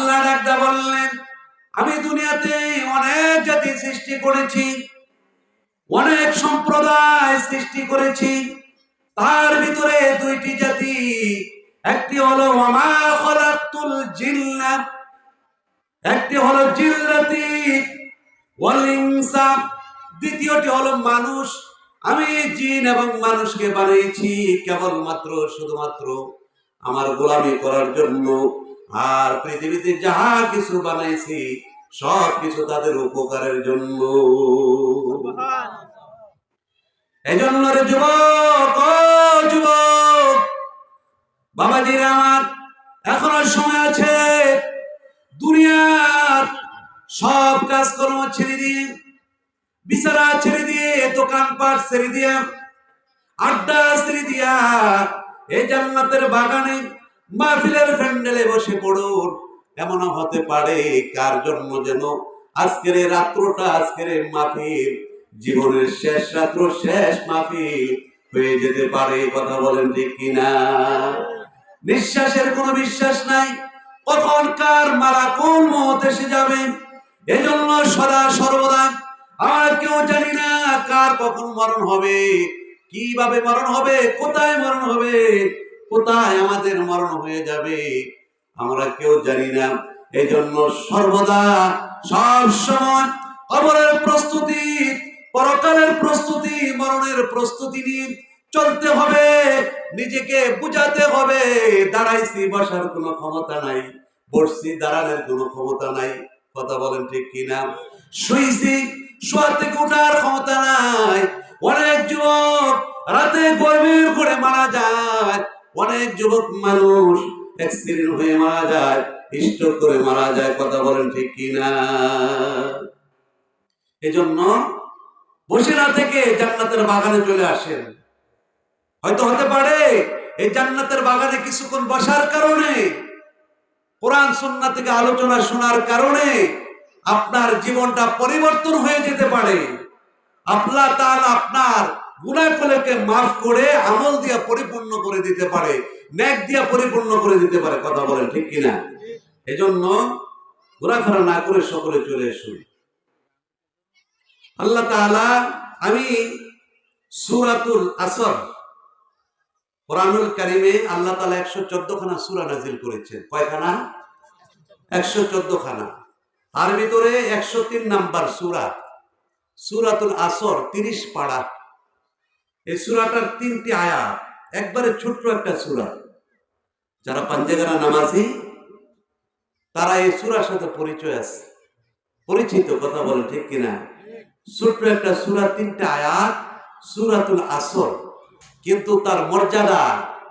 আল্লাহ ডাকতে বললেন, আমি দুনিয়াতে অনেক জাতি সৃষ্টি করেছি, অনেক সম্প্রদায় সৃষ্টি করেছি, তার ভিতরে দুইটি জাতি, একটি হলো ওয়ামা খালাকতুল জিন্না, একটি হলো জিন জাতি, ওয়াল ইনসা, দ্বিতীয়টি হলো মানুষ। আমি জিন এবং মানুষকে বানিয়েছি কেবলমাত্র শুধুমাত্র আমার গোলামি করার জন্য, আর পৃথিবীতে যাহা কিছু বানাইছি সব কিছু তাদের উপকারের জন্য। এজন্য রে যুবক, ও যুবক বাবাজিরা আমার, এখনো সময় আছে। দুনিয়ার সব কাজকর্ম ছেড়ে দিয়ে, বিছানা ছেড়ে দিয়ে, দোকানপাট ছেড়ে দিয়ে, আড্ডা ছেড়ে দিয়া এই জান্নাতের বাগানে মাহফিলের প্যান্ডেলে বসে পড়ুন। এমনও হতে পারে কার জন্য যেন আজকের এই রাত্রটা, আজকের এই মাহফিল জীবনের শেষ রাত্র, শেষ মাহফিল হয়ে যেতে পারে। কথা বলেন ঠিক কিনা? নিঃশ্বাসের কোনো বিশ্বাস নাই, কখন কার মালাকুল মউত এসে যাবে। এজন্য সদা সর্বদা আমরা কেউ জানি না কার কখন মরণ হবে, কিভাবে মরণ হবে, কোথায় মরণ হবে, কোথায় আমাদের মরণ হয়ে যাবে, আমরা কেউ জানি না। এই জন্য সর্বদা সব সময় কবরের প্রস্তুতি, পরকালের প্রস্তুতি, মরণের প্রস্তুতি নিয়ে চলতে হবে। নিজেকে বুঝাতে হবে দাঁড়াইছি, বসার কোনো ক্ষমতা নাই, বসছি, দাঁড়ানোর কোনো ক্ষমতা নাই। কথা বলেন ঠিক কিনা? শুইছি, শোয়া থেকে ওঠার ক্ষমতা নাই। অনেক যুবক রাতে গভীর করে মারা যায়, অনেক যুবক মানুষ অ্যাক্সিডেন্ট হয়ে মারা যায়, স্ট্রোক করে মারা যায়। কথা বলেন ঠিক কিনা? এজন্য বসে না থেকে জান্নাতের বাগানে চলে আসেন। হয়তো হতে পারে এই জান্নাতের বাগানে কিছুক্ষণ বসার কারণে, কোরআন সুন্নাহ থেকে আলোচনা শোনার কারণে আপনার জীবনটা পরিবর্তন হয়ে যেতে পারে। আল্লাহ তাআলা আপনার গুনাহগুলোকে মাফ করে আমল দিয়ে পরিপূর্ণ করে দিতে পারে, নেক দিয়ে পরিপূর্ণ করে দিতে পারে। কথা বলেন ঠিক কিনা? এজন্য ঘোরাফেরা না করে সকলে চলে আসুন। আল্লাহ তাআলা, আমি সূরাতুল আসর, কোরআনুল কারীমে আল্লাহ তাআলা 114 খানা সূরা নাযিল করেছেন। কয়খানা? 114 খানা। তার ভিতরে 103 নাম্বার সূরা সূরাতুল আসর, 30 পারা। এই সূরাটার 3টি আয়াত, একবারে ছোট্ট একটা সূরা। যারা পাঞ্জেগারা নামাজি তারা এই সূরার সাথে পরিচয় আছে, পরিচিত। কথা বলেন ঠিক কিনা? ছোট্ট একটা সূরা, 3টা আয়াত, সূরাতুল আসর, কিন্তু তার মর্যাদা,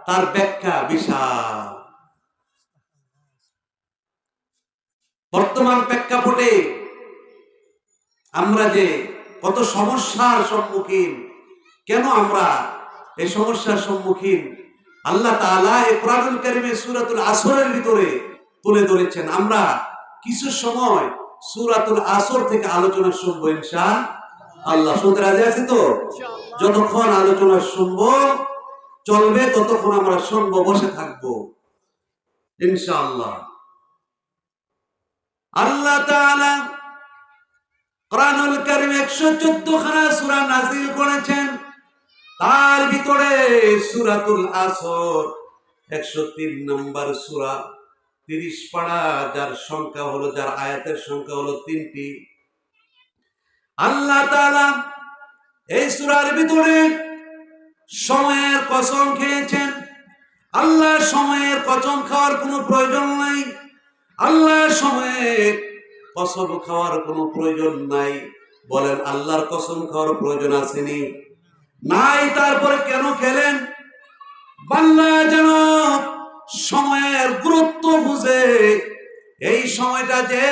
তার ব্যাখ্যা বিশাল। বর্তমান প্রেক্ষাপটে আমরা যে কত সমস্যার সম্মুখীন, কেন আমরা এই সমস্যার সম্মুখীন, আল্লাহ তাআলা এই কোরআনুল কারীমে সূরাতুল আসরের ভিতরে তুলে ধরেছেন। আমরা কিছু সময় সূরাতুল আসর থেকে আলোচনা শুনবো ইনশাআল্লাহ। শুনতে রাজি আছি তো? যতক্ষণ আলোচনা শুনবো চলবে, ততক্ষণ আমরা শুনবো, বসে থাকবো ইনশাআল্লাহ। আল্লাহ তাআলা কোরআনুল কারীম 114 খানা সূরা নাযিল করেছেন। তার ভিতরে সূরাতুল আসর 103 নম্বর সূরা, 30 পারা, যার সংখ্যা হলো, যার আয়াতের সংখ্যা হলো 3টি। আল্লাহ তাআলা এই সূরার ভিতরে সময়ের কসম খেয়েছেন। আল্লাহ সময়ের কসম খাওয়ার কোনো প্রয়োজন নাই, আল্লাহ সময়ের কসম খাওয়ার কোনো প্রয়োজন নাই। বলেন আল্লাহর কসম খাওয়ার প্রয়োজন আসেনি? নাই। তারপরে কেন খেলেন? বান্দা যেন সময়ের গুরুত্ব বুঝে। এই সময়টা যে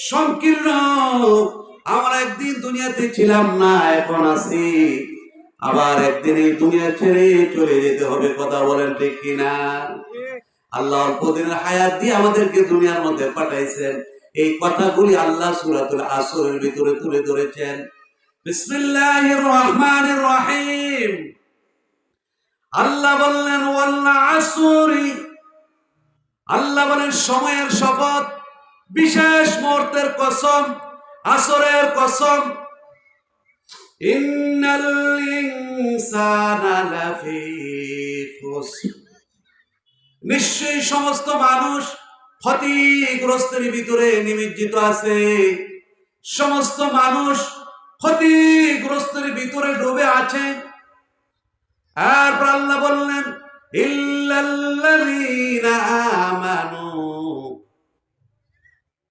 সংকীর্ণ, আমরা একদিন দুনিয়াতে ছিলাম না, এখন আছি, আবার একদিন এই দুনিয়া ছেড়ে চলে যেতে হবে। কথা বলেন ঠিক কিনা? আল্লাহ অল্প দিনের হায়াত দিয়ে আমাদেরকে দুনিয়ার মধ্যে পাঠাইছেন। এই কথাগুলি আল্লাহ সূরাতুল আসরের ভিতরে তুলে ধরেছেন। বিসমিল্লাহির রহমানির রহিম। আল্লাহ বললেন ওয়াল আসরি, আল্লাহ বলেন সময়ের শপথ, বিশেষ মুহূর্তের কসম, আসরের কসম, ইন্নাল ইনসানা লাফি খুসর, নিশ্চয়ই সমস্ত মানুষ ক্ষতিগ্রস্তের ভিতরে নিমজ্জিত আছে। সমস্ত মানুষ ক্ষতিগ্রস্তের ভিতরে ডুবে আছে। আর আল্লাহ বললেন ইল্লাল্লাযীনা আমানু,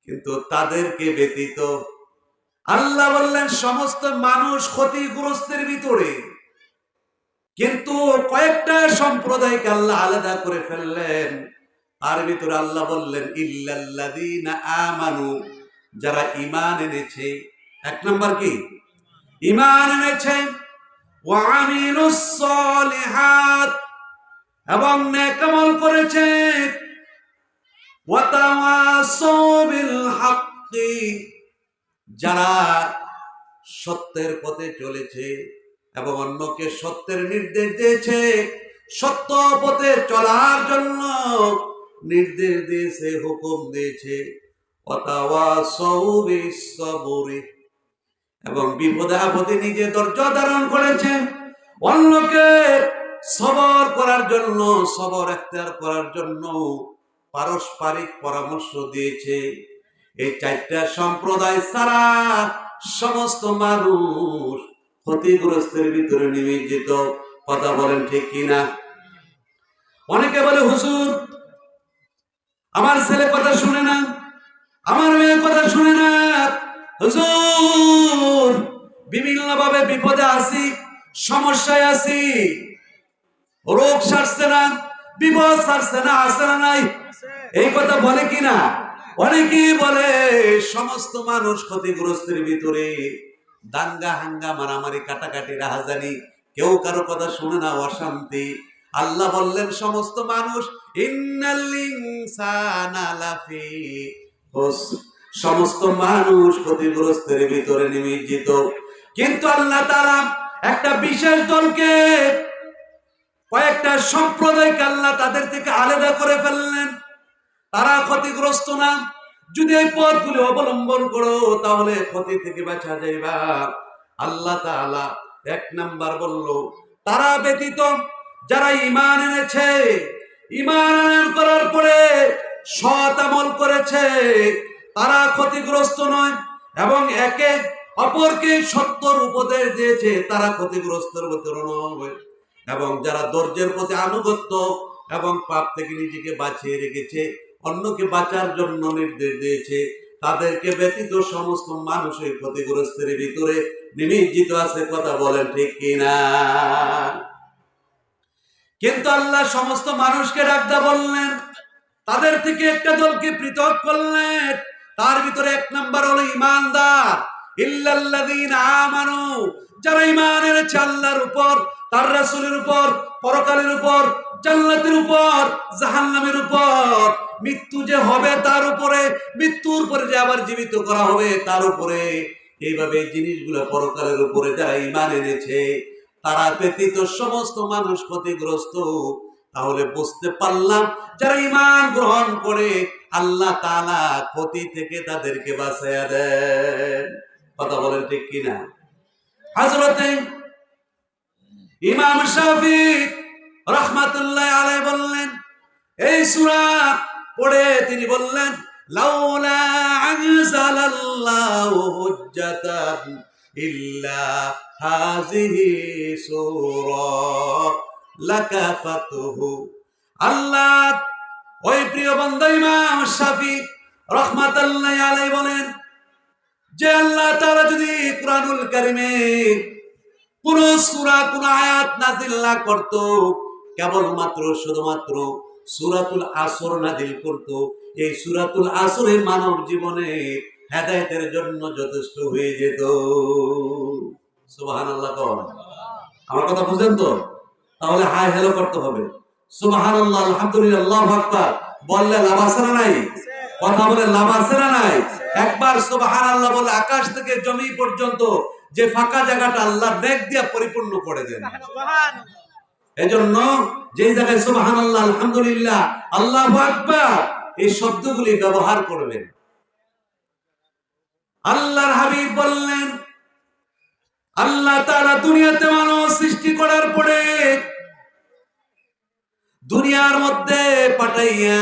কিন্তু তাদেরকে ব্যতীত। আল্লাহ বললেন সমস্ত মানুষ ক্ষতিগ্রস্তের ভিতরে, কিন্তু কয়েকটা সম্প্রদায়কে আল্লাহ আলাদা করে ফেললেন। তার ভিতরে আল্লাহ বললেন ইল্লাল্লাযীনা আমানু, যারা ঈমান এনেছে। এক নাম্বার কি? ঈমান এনেছে। ওয়া আমিলুস সলিহাত, এবং নেক আমল করেছে। ওয়া তাওয়াসাউ বিল হাক্কি, যারা সত্যের পথে চলেছে এবং অন্যকে সত্যের নির্দেশ দিয়েছে, সত্য পথে চলার জন্য নির্দেশ দিয়েছে, হুকুম দিয়েছে। ওয়া তাওয়াসাউ বিস সবরি, এবং বিপদে আপদে নিজে ধৈর্য ধারণ করেছে, অন্যকে সবর করার জন্য, সবর এখতিয়ার করার জন্য পারস্পরিক পরামর্শ দিয়েছে। এই চারটা সম্প্রদায় ছাড়া সমস্ত মানুষ ক্ষতিগ্রস্তের ভিতরে নিমজ্জিত। কথা বলেন ঠিক কিনা? অনেকে বলে হুজুর আমার ছেলে কথা শুনে না, আমার মেয়ে কথা শুনে না, হুজুর বিভিন্ন ভাবে বিপদে আছি, সমস্যায় আছি, রোগ সারছে না, বিপদ সারছে না, আছে না নাই? এই কথা বলে কিনা? অনেকেই বলে সমস্ত মানুষ ক্ষতিগ্রস্তের ভিতরে, দাঙ্গা হাঙ্গা, মারামারি, কাটাকাটি, রাহাজানি, কেউ কারো কথা শুনে না, অশান্তি। আল্লাহ বললেন সমস্ত মানুষ ইন্নাল ইনসানা লাফি খুসর, সমস্ত মানুষ ক্ষতিগ্রস্তের ভিতরে নিমজ্জিত। কিন্তু আল্লাহ তাআলা একটা বিশেষ দলকে, কয়েকটা সম্প্রদায়কে আল্লাহ তাদের থেকে আলাদা করে ফেললেন। তারা ক্ষতিগ্রস্ত না। যদি এই পথগুলি অবলম্বন করো তাহলে ক্ষতি থেকে বাঁচা যাইবা। আল্লাহ তাআলা এক নাম্বার বলল তারা ব্যতীত যারা ঈমান এনেছে, ঈমান করার পরে সৎ আমল করেছে, তারা ক্ষতিগ্রস্ত নয়, এবং একে অপরকে সত্যর উপদেশ দিয়েছে, তারা ক্ষতিগ্রস্তের ভিতরে নয়। এবং যারা ধৈর্যের প্রতি আনুগত্য এবং পাপ থেকে নিজেকে বাঁচিয়ে রেখেছে, অন্যকে বাঁচার জন্য নির্দেশ দিয়েছে, তাদেরকে ব্যতীত সমস্ত মানুষের ক্ষতিগ্রস্তের ভিতরে নিমজ্জিত আছে। কথা বলেন ঠিক কিনা? কিন্তু আল্লাহ সমস্ত মানুষকে ডাকতে বললেন, তাদের থেকে একটা দলকে পৃথক করলেন। তার ভিতরে এক নাম্বার হলো ঈমানদার। ইল্লাল্লাযীনা আমানু, যারা ঈমান এনেছে আল্লাহর উপর, তার রাসূলের উপর, পরকালের উপর, জান্নাতের উপর, জাহান্নামের উপর, মৃত্যু যে হবে তার উপরে, মৃত্যুর পরে যে আবার জীবিত করা হবে তার উপরে, এইভাবে জিনিসগুলো পরকালের উপরে যারা ঈমান এনেছে, তারা ব্যতীত সমস্ত মানুষ ক্ষতিগ্রস্ত। তাহলে বুঝতে পারলাম যারা ঈমান গ্রহণ করে আল্লাহ তাআলা ক্ষতি থেকে তাদেরকে বাঁচাইয়া দেন। কথা বলেন ঠিক কিনা? হযরতে ইমাম শাফিঈ রাহমাতুল্লাহ আলাইহি বললেন, এই সূরা পড়ে তিনি বললেন, লাউলা আনজালাল্লাহু হুজ্জাতান ইল্লা হাযিহি সূরা লাকাফাতুহু। আল্লাহ ওই প্রিয় বান্দা ইমাম শাফিঈ রাহমাতুল্লাহ আলাইহি বলেন যে আল্লাহ তাআলা যদি কুরআনুল কারীমে কোন সূরা, কোন আয়াত নাযিল না করত, কেবলমাত্র শুধুমাত্র সূরাতুল আসর নাযিল করত, এই সূরাতুল আসরে মানব জীবনে হেদায়েতের জন্য যথেষ্ট হয়ে যেত। সুবহানাল্লাহ। আমার কথা বুঝেন তো? তাহলে হাই হ্যালো করতে হবে। সুবহানাল্লাহ, আলহামদুলিল্লাহ, আল্লাহু আকবার বললে লাভ আছে না নাই? কথা বলে লাভ আছে না নাই? একবার সুবহানাল্লাহ বলে আকাশ থেকে জমি পর্যন্ত যে ফাঁকা জায়গাটা আল্লাহ নেক দিয়ে পরিপূর্ণ করে দেন। এজন্য যে জায়গায় সুবহানাল্লাহ, আলহামদুলিল্লাহ, আল্লাহু আকবার এই শব্দগুলি ব্যবহার করবেন। আল্লাহর হাবিব বললেন, আল্লাহ তাআলা দুনিয়াতে মানব সৃষ্টি করার পরে দুনিয়ার মধ্যে পাঠাইয়া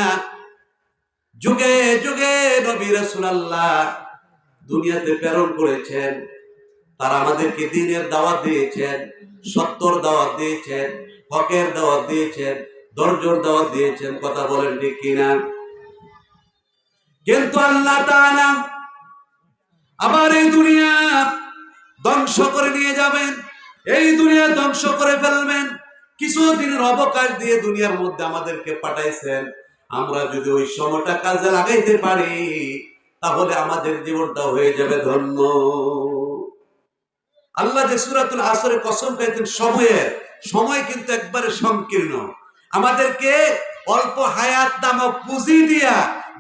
যুগে যুগে নবী রাসূলুল্লাহ দুনিয়াতে প্রেরণ করেছেন। তারা আমাদেরকে দ্বীনের দাওয়াত দিয়েছেন, সত্যর দাওয়াত দিয়েছেন, হকের দাওয়াত দিয়েছেন, ধৈর্যের দাওয়াত দিয়েছেন। কথা বলেন ঠিক কিনা? কিন্তু আল্লাহ তাআলা আবার এই দুনিয়া ধ্বংস করে নিয়ে যাবেন, এই দুনিয়া ধ্বংস করে ফেলবেন। কিছুদিনের অবকাশ দিয়ে দুনিয়ার মধ্যে আমাদেরকে পাঠাইছেন। আমরা যদি ওই সময়টা কাজে লাগাইতে পারি তাহলে আমাদের জীবনটা হয়ে যাবে ধন্য। আল্লাহ যে সূরাতুল আসরে কসম খাইছেন সময় কিন্তু একবারে সংকীর্ণ। আমাদেরকে অল্প হায়াত নামক পুঁজি দিয়া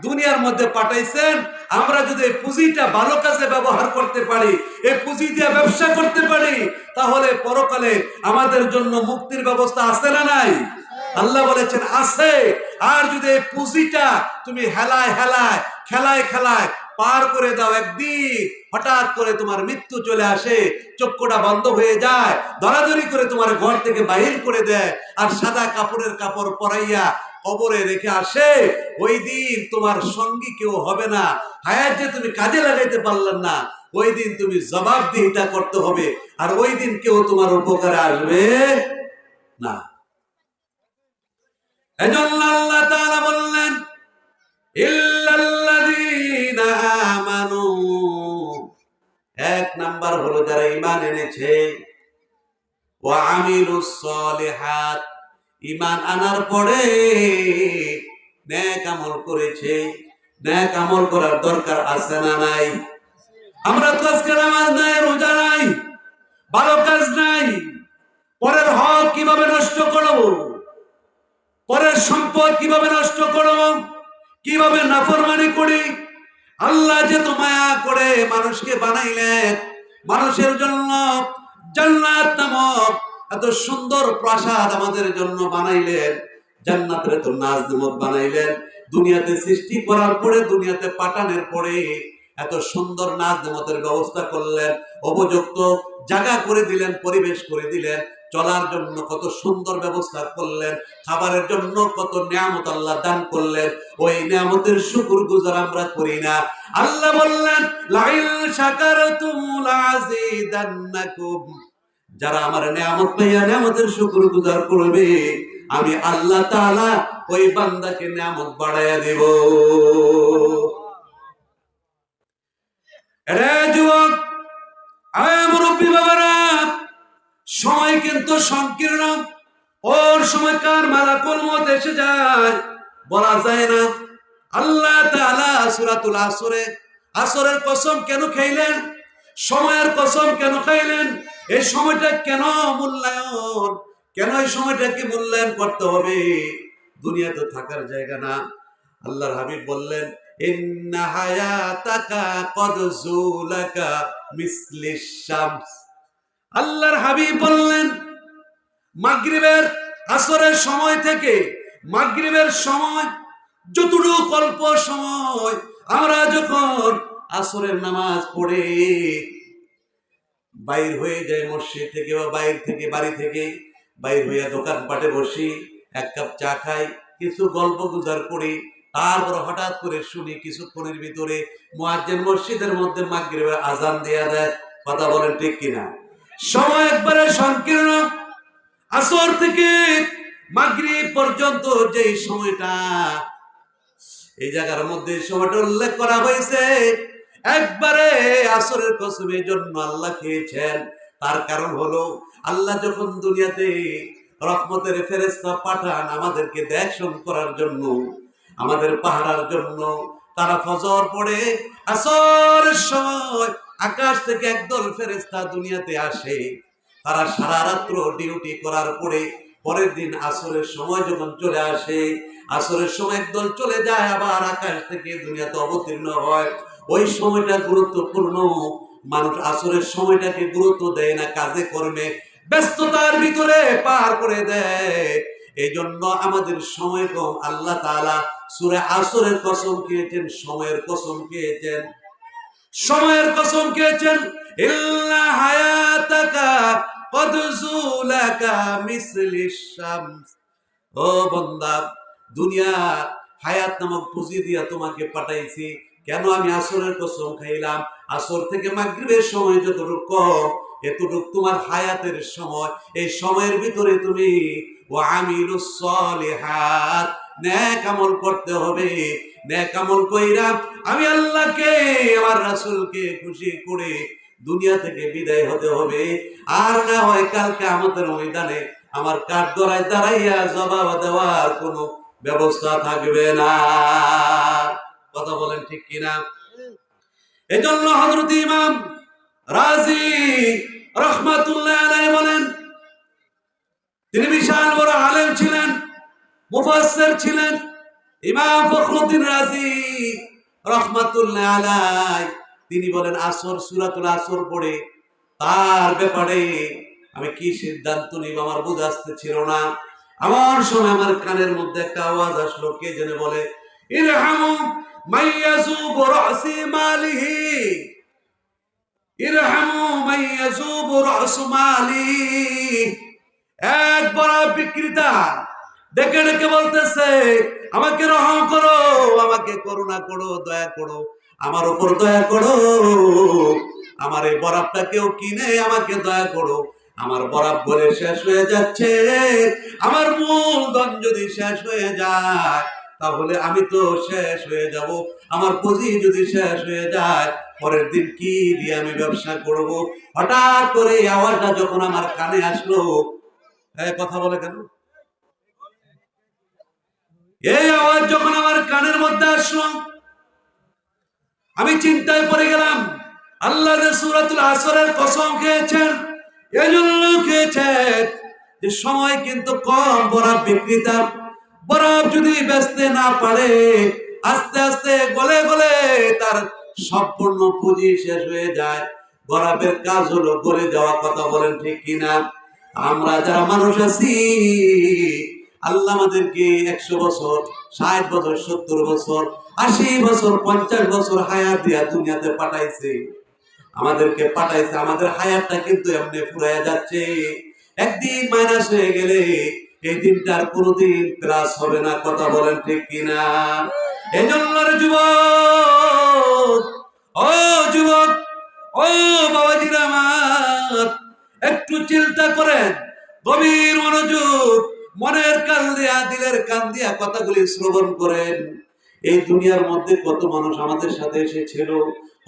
দুনিয়ার মধ্যে পাঠাইছেন। আমরা যদি এই পুঁজিটা ভালো কাজে ব্যবহার করতে পারি, এই পুঁজি দিয়ে ব্যবসা করতে পারি, তাহলে পরকালে আমাদের জন্য মুক্তির ব্যবস্থা আছে না নাই? আল্লাহ বলেছেন আছে। আর যদি এই পুঁজিটা তুমি হেলায় হেলায় খেলায় খেলায় পার করে দাও, একদিন হঠাৎ করে তোমার মৃত্যু চলে আসে, চক্ষুটা বন্ধ হয়ে যায়, ধরাধরি করে তোমার ঘর থেকে বাহির করে দেয়, আর সাদা কাপড়ের কাপড় পরাইয়া কবরে রেখে আসে, ওই দিন তোমার সঙ্গী কেউ হবে না। হায়াত যে তুমি কাজে লাগাইতে পারলেন না, ওই দিন তুমি জবাবদিহিতা করতে হবে, আর ওই দিন কেউ তোমার উপকারে আসবে না। এজন্য আল্লাহ তাআলা বললেন, ইল্লাল্লাযীনা আমানু, এক নাম্বার হলো যারা ঈমান এনেছে, ওয়া আমিলুস সলিহাত, ঈমান আনার পরে নেক আমল করেছে। নেক আমল করার দরকার আছে না নাই? আমরা তো আজকে নামাজ নাই, রোজা নাই, ভালো কাজ নাই, পরের হক কিভাবে নষ্ট করব, পরের সম্পদ কিভাবে নষ্ট করব, কিভাবে নাফরমানি করি। আল্লাহ যে তো মায়া করে মানুষকে বানাইলেন, মানুষের জন্য জান্নাত নামক এত সুন্দর প্রাসাদ আমাদের জন্য বানাইলেন, জান্নাতের তো নাজ নেমত বানাইলেন। দুনিয়াতে সৃষ্টি করার পরে, দুনিয়াতে পাঠানোর পরে এত সুন্দর নাজ নেমতের ব্যবস্থা করলেন, উপযুক্ত জায়গা করে দিলেন, পরিবেশ করে দিলেন, চলার জন্য কত সুন্দর ব্যবস্থা করলেন, খাবারের জন্য কত নিয়ামত আল্লাহ দান করলেন। ওই নিয়ামতের শুকরগুজার আমরা করি না। আল্লাহ বললেন, লাইন শাকারতুম লাযিদান্নাকুম, যারা আমার নিয়ামত পাইয়া নিয়ামতের শুকরগুজার করবে, আমি আল্লাহ তাআলা ওই বান্দাকে নিয়ামত বাড়াইয়া দেব। রে যুবক, আয় মুরব্বী বাবারা, সময় কিন্তু সংকীর্ণ। ওর সময় কার মালাকুল মউত এসে যায় বলা যায় না। আল্লাহ তাআলা সূরাতুল আসরে আসরের কসম কেন খাইলেন? সময়ের কসম কেন খাইলেন? এই সময়টা কেন মূল্যায়ন, কেন এই সময়টাকে মূল্যায়ন করতে হবে? দুনিয়াতে থাকার জায়গা না। আল্লাহর হাবিব বললেন, ইন্না হায়াতাকা কদ যুলাকা মিসলিশ শামস। আল্লাহর হাবিব বললেন, মাগরিবের আসরের সময় থেকে মাগরিবের সময় যতটুকু অল্প সময় আমরা যখন আসরের নামাজ পড়ে বাইর হয়ে যাই মসজিদ থেকে বা বাইর থেকে বাড়ি থেকে বাইর হইয়া দোকানপাটে বসি, এক কাপ চা খাই, কিছু গল্প গুজর করি, তারপর হঠাৎ করে শুনি কিছুক্ষণের ভিতরে মুয়াজ্জিন মসজিদের মধ্যে মাগরিবের আজান দেয়া দেয়। কথা বলেন ঠিক কিনা? সময় একবারে সংকীর্ণ। আসর থেকে মাগরিব পর্যন্ত যে সময়টা, এই জায়গার মধ্যে সময়টা উল্লেখ করা হয়েছে, একবারে আসরের কসমের জন্য আল্লাহ খেয়েছেন। তার কারণ হলো, আল্লাহ যখন দুনিয়াতে রহমতের ফেরেশতা পাঠান আমাদেরকে দেখশন করার জন্য, আমাদের পাহারার জন্য, তারা ফজর পড়ে আসরের সময় আকাশ থেকে একদল ফেরেশতা দুনিয়াতে আসে। তারা সারা রাত্র ডিউটি করার পরে পরের দিন আসরের সময় যখন চলে আসে, আসরের সময় একদল চলে যায়, আবার আকাশ থেকে দুনিয়াতে অবতীর্ণ হয়। ওই সময়টা গুরুত্বপূর্ণ। মানুষ আসরের সময়টাকে গুরুত্ব দেয় না, কাজে কর্মে ব্যস্ততার ভিতরে পার করে দেয়। এই জন্য আমাদের সময় কম। আল্লাহ তাআলা সূরা আসরের কসম খেয়েছেন, সময়ের কসম খেয়েছেন, সময়ের কসম খেয়েছেন, ইল্লা হায়াতাকা কদ যুলাকা মিসলিশ শামস। ও বান্দা, দুনিয়া হায়াত নামক পুঁজি দিয়া তোমাকে পাঠাইছি। কেন আমি আসরের কসম খাইলাম? আসর থেকে মাগরিবের সময় যতটুকু কম, এতটুকু তোমার হায়াতের সময়। এই সময়ের ভিতরে তুমি ওয়া আমিলুস সলিহাত, নেক আমল করতে হবে। নেক আমল কইরা আমি আল্লাহকে, আমার রাসূলকে খুশি করে দুনিয়া থেকে বিদায় হতে হবে। আর না হয় কালকে আমাদের ময়দানে আমার কাঠগড়ায় দাঁড়াইয়া জবাব দেওয়ার কোনো ব্যবস্থা থাকবে না। কথা বলেন ঠিক কিনা? এই জন্য হযরত ইমাম রাজি রাহমাতুল্লাহ আলাইহি বলেন, তিনি বিশাল বড় আলেম ছিলেন, মুফাসসির ছিলেন। ইমাম ফখরুদ্দিন রাজি রাহমাতুল্লাহ আলাইহি তিনি বলেন, আসর, সূরাতুল আসর পড়ে তার ব্যাপারে আমি কি সিদ্ধান্ত নিব আমার বুঝ আসতেছিল না। আমার সময় আমার কানের মধ্যে একটা আওয়াজ আসলো, কে যেন বলে, ইরহামু মাইয়াজুব রাসি মালিহি, ইরহামু মাইয়াজুব রাস মালি। এক বড় বিক্রেতা ডেকে ডেকে বলতেছে, আমাকে রহম করো, আমাকে করুণা করো, দয়া করো, আমার উপর দয়া করো, আমার এই বরাবটা কেউ কিনে আমাকে দয়া করো। আমার বরাব বলে শেষ হয়ে যাচ্ছে, আমার মূলধন যদি শেষ হয়ে যায় তাহলে আমি তো শেষ হয়ে যাব। আমার পুঁজি যদি শেষ হয়ে যায়, পরের দিন কি দিয়ে আমি ব্যবসা করব? হঠাৎ করে এই আওয়াজটা যখন আমার কানে আসলো, কথা বলে কেন? এই আওয়াজ যখন আমার কানের মধ্যে আসলো, আমি চিন্তায় পড়ে গেলাম। আল্লাহ যে সূরাতুল আসরের কসম খেয়েছেন, এজন্য খেয়েছেন যে সময় কিন্তু কম। বরাব বিক্রেতা বরাব যদি বেচতে না পারে, আস্তে আস্তে গলে গলে তার সম্পূর্ণ পুঁজি শেষ হয়ে যায়। বরাবের কাজ হলো গলে যাওয়া। কথা বলেন ঠিক কিনা? আমরা যারা মানুষ আছি, আল্লাহ আমাদেরকে 100 বছর, 60 বছর, 70 বছর, 80 বছর, 50 বছর হায়াত দিয়া দুনিয়াতে পাঠাইছে। আমাদেরকে পাঠাইছে, আমাদের হায়াতটা কিন্তু এমনি ফুরাইয়া যাচ্ছে। একদিন মাইনাস হয়ে গেলে এই দিনটার কোনোদিন প্লাস হবে না। কথা বলেন ঠিক কিনা? এই জন্য যুবক, ও যুবক, ও বাবাজিরা আমার, একটু চিন্তা করেন, গভীর মনোযোগ, মনের কান দিয়া, দিলের কান দিয়া কথাগুলি শ্রবণ করেন। এই দুনিয়ার মধ্যে কত মানুষ আমাদের সাথে এসেছিল,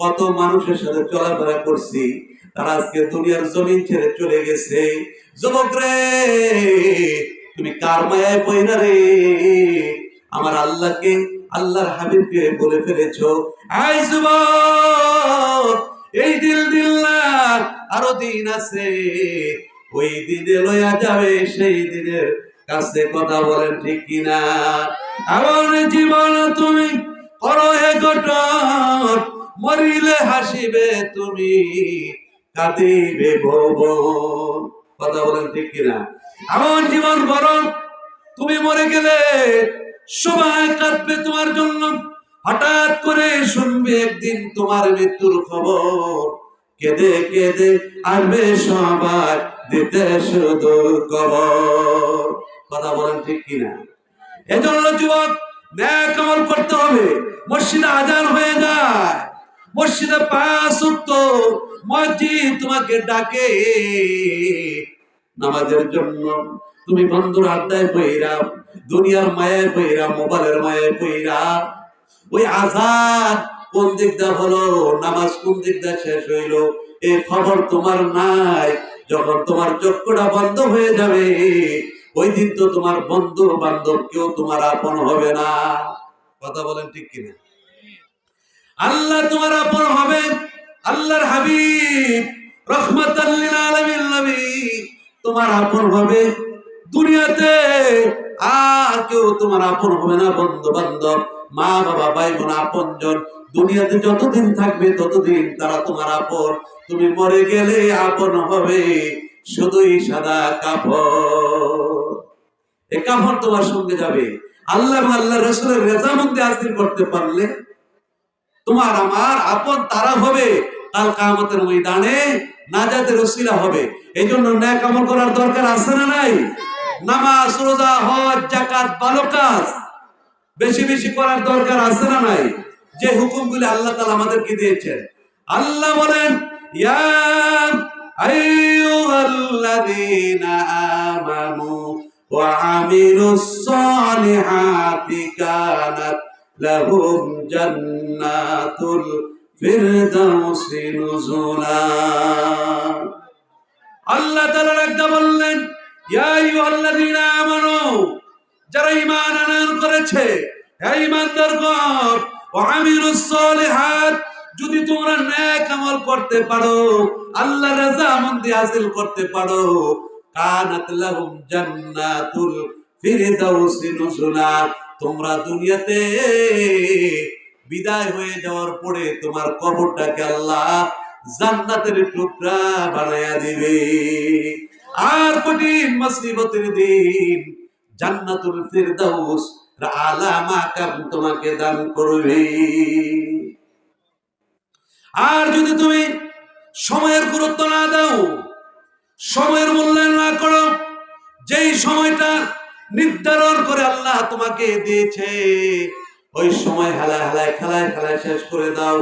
কত মানুষের সাথে চলাফেরা করছি, তারা আজকে দুনিয়ার জমিন ছেড়ে চলে গেছে। যুবক রে, তুমি কার মায়ায় পয়না রে? আমার আল্লাহকে, আল্লাহর হাবিবকে বলে ফেলেছো। আই যুবক, এই দিল দিল না, আরো দিন আছে, ওই দিনে লইয়া যাবে সেই দিনের কাছে। কথা বলেন ঠিক কিনা? আমার জীবন তুমি করো হে গঠন, মরিলে হাসিবে তুমি, কাঁদিবে ভুবন। কথা বলেন ঠিক কিনা? এমন জীবন বরং তুমি মরে গেলে সবাই কাঁদবে তোমার জন্য। হঠাৎ করে শুনবে একদিন তোমার মৃত্যুর খবর, কেঁদে কেঁদে আসবে সবাই দিতে শুধু কবর। কথা বলেন ঠিক কিনা? এজন্য যুবক, নেক আমল করতে হবে। মসজিদে আজান হয়ে যায়, মসজিদে 5 ওয়াক্ত মসজিদ তোমাকে ডাকে নামাজের জন্য। তুমি বন্ধুর আড্ডায় পইরা, দুনিয়ার মায়ায় পইরা, মোবাইলের মায়ায় পইরা, ওই আজান কোন দিক দা হলো, নামাজ কোন দিক দা শেষ হইলো, এই খবর তোমার নাই। যখন তোমার চক্ষুটা বন্ধ হয়ে যাবে, ওই দিন তো তোমার বন্ধু বান্ধব কেউ তোমার আপন হবে না। কথা বলেন ঠিক কিনা? আল্লাহ তোমার আপন হবে, আল্লাহর হাবিব রাহমাতাল লিল আলামিন নবী তোমার আপন হবে। দুনিয়াতে আর কেউ তোমার আপন হবে না। বন্ধু বান্ধব, মা বাবা, ভাই বোন, আপনজন দুনিয়াতে যতদিন থাকবে ততদিন তারা তোমার আপন। তুমি মরে গেলে আপন হবে শুধুই সাদা কাপড়। এই কাপড় তোমার সঙ্গে যাবে। আল্লাহ এবং আল্লাহ রাসূলের রেজামন্দি হাসিল করতে পারলে তোমার আমার আপন তারা হবে, কাল কিয়ামতের ময়দানে নাজাতের ওসিলা হবে। এই জন্য নেক আমল করার দরকার আছে না নাই? নামাজ, রোজা, হজ, যাকাত, ভালো কাজ বেশি বেশি করার দরকার আছে না নাই? যে হুকুমগুলি আল্লাহ তাআলা আমাদেরকে দিয়েছেন। আল্লাহ বলেন, ইয়া আইয়ুহাল্লাযীনা আমানু ওয়া আমিলুস সালিহাতি কানাত লাহুম জান্নাতুল ফিরদাউসি নুজুলা। আল্লাহ তাআলা একটা বললেন, ইয়া আইয়ুহাল্লাযীনা আমানু, যারা ঈমান আনয়ন করেছে, হে ঈমানদারগণ, ওয়া আমিলুস সালিহাত, যদি তোমরা নেক আমল করতে পারো, আল্লাহর রাযামন্দি হাসিল করতে পারো, কানাত লাহুম জান্নাতুল ফিরদাউসি নুজুলা, তোমরা দুনিয়াতে বিদায় হয়ে যাওয়ার পরে তোমার কবরটাকে আল্লাহ জান্নাতের টুকরা বানায়া দিবে। আর কঠিন মুসিবতের দিন জান্নাতুল ফিরদাউস আলা মাকাম তোমাকে দান করবে। আর যদি তুমি সময়ের গুরুত্ব না দাও, সময়ের মূল্যায়ন না করো, যেই সময়টা নির্ধারণ করে আল্লাহ তোমাকে দিয়েছে ওই সময় হেলায় হেলায় খেলায় খেলায় শেষ করে দাও,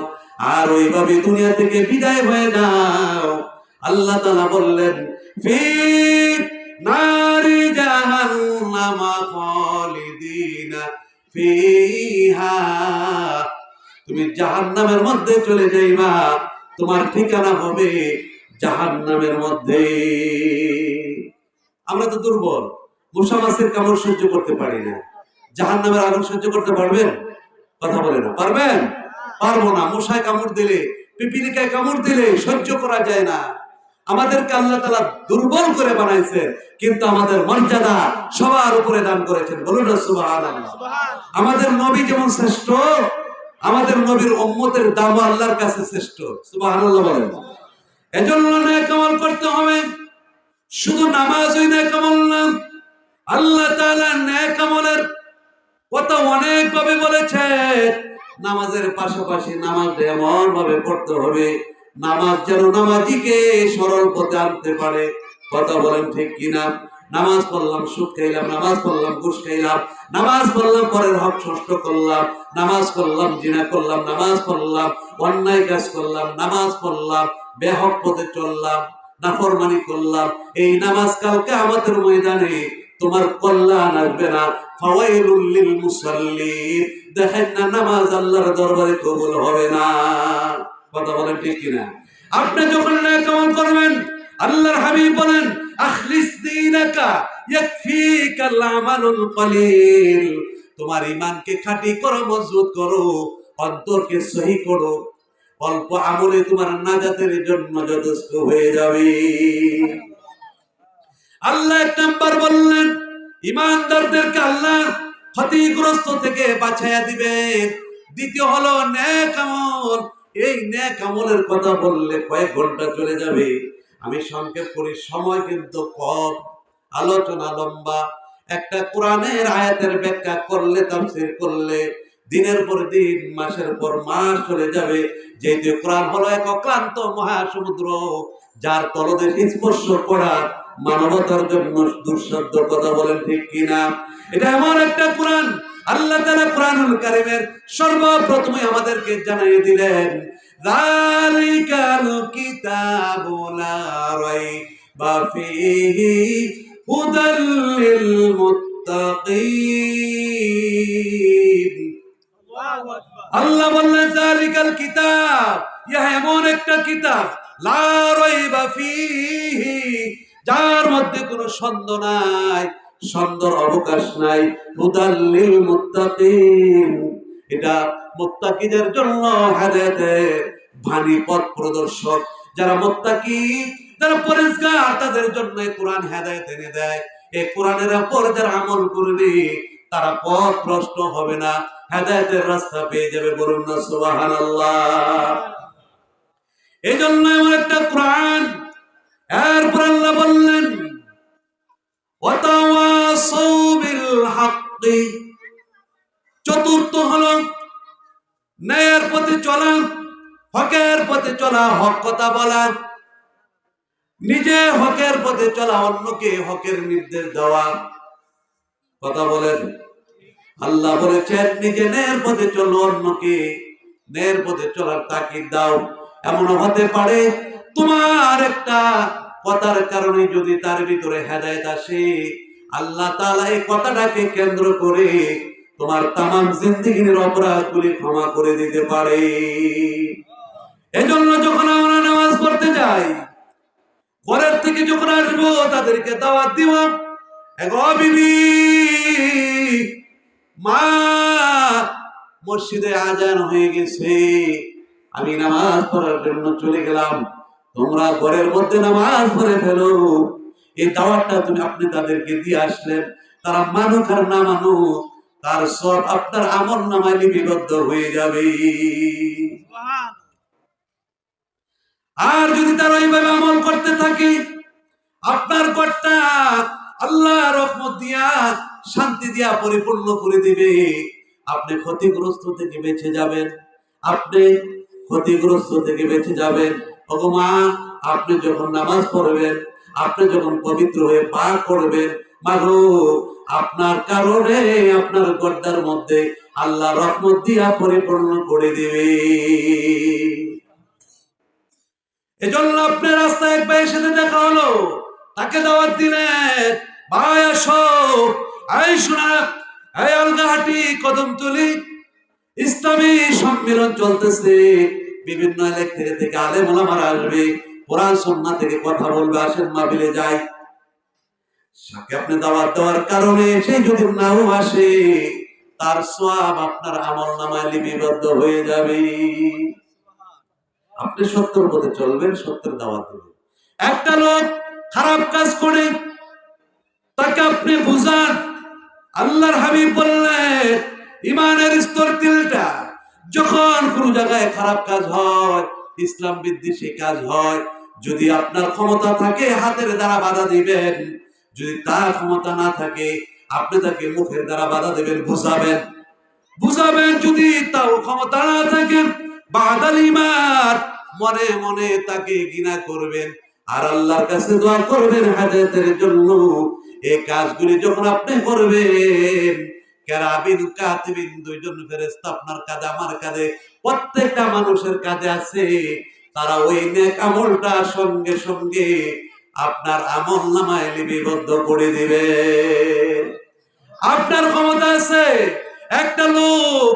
আর ওইভাবে দুনিয়া থেকে বিদায় হয়ে যাও, আল্লাহ তাআলা বললেন, ফি নারি জাহান্নামা খালিদিনা ফিহা, তুমি জাহান্নামের মধ্যে চলে যাইবা, তোমার ঠিকানা হবে জাহান্নামের মধ্যে। আমরা তো দুর্বল, মশা মাছির কামড় সহ্য করতে পারি না, জাহান্নামের আগুন সহ্য করতে পারবেন? কথা বলে না, পারবেন? পারবো না। মশায় কামড় দিলে, পিপিলিকায় কামড় দিলে সহ্য করা যায় না। আমাদেরকে আল্লাহ তাআলা দুর্বল করে বানাইছেন, কিন্তু আমাদের মর্যাদা সবার উপরে দান করেছেন। বলুন না সুবহানাল্লাহ। আমাদের নবী যেমন শ্রেষ্ঠ, আমাদের নবীর উম্মতের দাম আল্লাহর কাছে শ্রেষ্ঠ। সুবহানাল্লাহ বলেন। এজন্য নেক আমল করতে হবে। শুধু নামাজই নেক আমল না, আল্লাহ তাআলা নেক আমলের কথা অনেক ভাবে বলেছে। নামাজের পাশাপাশি নামাজ এমন ভাবে পড়তে হবে, নামাজ যেন নামাজিকে সরল পথে আনতে পারে। কথা বলেন ঠিক কিনা? নামাজ পড়লাম সুদ খাইলাম, নামাজ পড়লাম ঘুষ খাইলাম, নামাজ পড়লাম পরের হক নষ্ট করলাম, নামাজ পড়লাম জিনা করলাম, নামাজ পড়লাম অন্যায় কাজ করলাম, নামাজ পড়লাম বেহক পথে চললাম, নাফরমানি করলাম, এই নামাজ কালকে আমাদের ময়দানে তোমার কল্যাণ আসবে না। ফাওয়াইলুল লিল মুসাল্লিন, দেখেন না নামাজ আল্লাহর দরবারে কবুল হবে না। কথা বলেন ঠিক কিনা? আপনি যখন নেক আমল করবেন, আল্লাহর হাবিব বলেন, আখলিস দীনাকা ইয়াকফিকাল আমালুল কলিল, তোমার ঈমানকে খাঁটি করো, মজবুত করো, অন্তরকে সহি করো, অল্প আমলে তোমার নাজাতের জন্য যথেষ্ট হয়ে যাবে। আল্লাহ এক নাম্বার বললেন, ঈমানদারদেরকে আল্লাহ ক্ষতিগ্রস্ত থেকে বাঁচাইয়া দিবেন। দ্বিতীয় হলো নেক আমল। এই নেক আমলের কথা বললে কয়েক ঘন্টা চলে যাবে, আমি সংক্ষেপ করি, সময় কিন্তু কম, আলোচনা লম্বা। একটা কোরআনের আয়াতের ব্যাখ্যা করলে, তাফসীর করলে দিনের পর দিন, মাসের পর মাস চলে যাবে। যেহেতু কোরআন হলো এক অক্লান্ত মহাসমুদ্র, যার তলদেশ স্পর্শ করা মানবতার জন্য দুঃসাধ্য। কথা বলেন ঠিক কিনা? এটা এমন একটা কোরআন, আল্লাহ তাআলা কোরআনুল কারীমের সর্বপ্রথমে আমাদেরকে জানিয়ে দিলেন, যালিকাল কিতাবু লা রাইবা ফীহি হুদাল লিল মুত্তাকিন। আল্লাহ বললেন, যালিকাল কিতাব, ইহা এমন একটা কিতাব, লা রাইবা ফীহি, যার মধ্যে কোনো সন্দেহ নাই, সন্দেহর অবকাশ নাই, হুদাল লিল মুত্তাকিন, এটা মুত্তাকিদের জন্য হেদায়েতের বাণী, পথ প্রদর্শক। যারা মুত্তাকি, যারা পরেজগার, তাদের জন্য এই কোরআন হেদায়েত এনে দেয়। এই কোরআনের উপর যারা আমল করবে, তারা পথ ভ্রষ্ট হবে না, হেদায়েতের রাস্তা পেয়ে যাবে। বলুন না সুবহানাল্লাহ। এই জন্য এমন একটা কোরআন, এরপর আল্লাহ বললেন ওয়াতাওয়াসাউ বিল হাক্কি, চতুর্থ হলো ন্যায়ের পথে চলা, হকের পথে চলা, হক কথা বলা, নিজে হকের পথে চলা, অন্যকে হকের নির্দেশ দেওয়া। কথা বলেন। আল্লাহ বলেছেন নিজে ন্যায়ের পথে চলো, অন্যকে ন্যায়ের পথে চলার তাকিদ দাও। এমন হতে পারে তোমার একটা কথার কারণে যদি তার ভিতরে হেদায়েত আসে, আল্লাহ তাআলা এই কথাটাকে কেন্দ্র করে তোমার তামাম জিন্দেগীর অপরাধগুলি ক্ষমা করে দিতে পারে। এজন্য যখন আমরা নামাজ পড়তে যাই, ঘরের থেকে যখন আসবো তাদেরকে দাওয়াত দিব, এগো বিবি, মা, মসজিদে আজান হয়ে গেছে, আমি নামাজ পড়ার জন্য চলে গেলাম, তোমরা ঘরের মধ্যে নামাজ পড়ে ফেলো। এই দাওয়াতটা আপনি তাদেরকে দিয়ে আসলেন, তারা মানুক আর না মানুক, তার সব আপনার আমল নামায় লিপিবদ্ধ হয়ে যাবে। আর যদি তারা এইভাবে আমল করতে থাকে, আপনার ঘরটা আল্লাহ রহমত দিয়া, শান্তি দিয়া পরিপূর্ণ করে দিবে। আপনি ক্ষতিগ্রস্ত থেকে বেঁচে যাবেন, আপনি ক্ষতিগ্রস্ত থেকে বেঁচে যাবেন। ওগো মা, আপনি যখন নামাজ পড়বেন, আপনি যখন পবিত্র হয়ে পাক করবেন, মাগো আপনার কারণে আপনার গর্দার মধ্যে আল্লাহ রহমত দিয়া পরিপূর্ণ করে দিবে। এজন্য আপনার রাস্তায় এক ভাইয়ের সাথে দেখা হলো, তাকে দাওয়াত দিলেন, ভাই আসো, এই শোনা, এই অলগাহাটি কদমতলী ইসলামী সম্মেলন চলতেছে, বিভিন্ন এলাকা থেকে আলেম ওলামারা আসবে, কোরআন সুন্নাহ থেকে কথা বলবে, আসেন মাহফিলে যাই। সাথে আপনি দাওয়াত দেওয়ার কারণে সে যদি নাও আসে, তার সওয়াব আপনার আমলনামায় লিপিবদ্ধ হয়ে যাবে। আপনি সত্যের পথে চলবেন, সত্যের দাওয়াত দেবেন। একটা লোক খারাপ কাজ করে, তাকে আপনি বুঝান। আল্লাহর হাবিব বললেন ইমানের স্তর তিলটা, যখন কোন জায়গায় খারাপ কাজ হয়, ইসলাম বিদ্বেষী কাজ হয়, যদি আপনার ক্ষমতা থাকে হাতের দ্বারা বাধা দিবেন, যদি তার ক্ষমতা না থাকে আপনি তাকে মুখের দ্বারা বাধা দিবেন, বুঝাবেন। যদি তাও ক্ষমতা না থাকে বাদাল ঈমান, মনে মনে তাকে ঘৃণা করবেন আর আল্লাহর কাছে দোয়া করবেন হেদায়েতের জন্য। এই কাজগুলি যখন আপনি করবেন, কেরাবিন কাতিবিন, দুইজন ফেরেশতা আপনার কাঁধে আমার কাঁধে, প্রত্যেকটা মানুষের কাঁধে আছে, তারা ওই নেক আমলটা সঙ্গে সঙ্গে আপনার আমলনামায় লিপিবদ্ধ করে দিবে। আপনার ক্ষমতা আছে, একটা লোক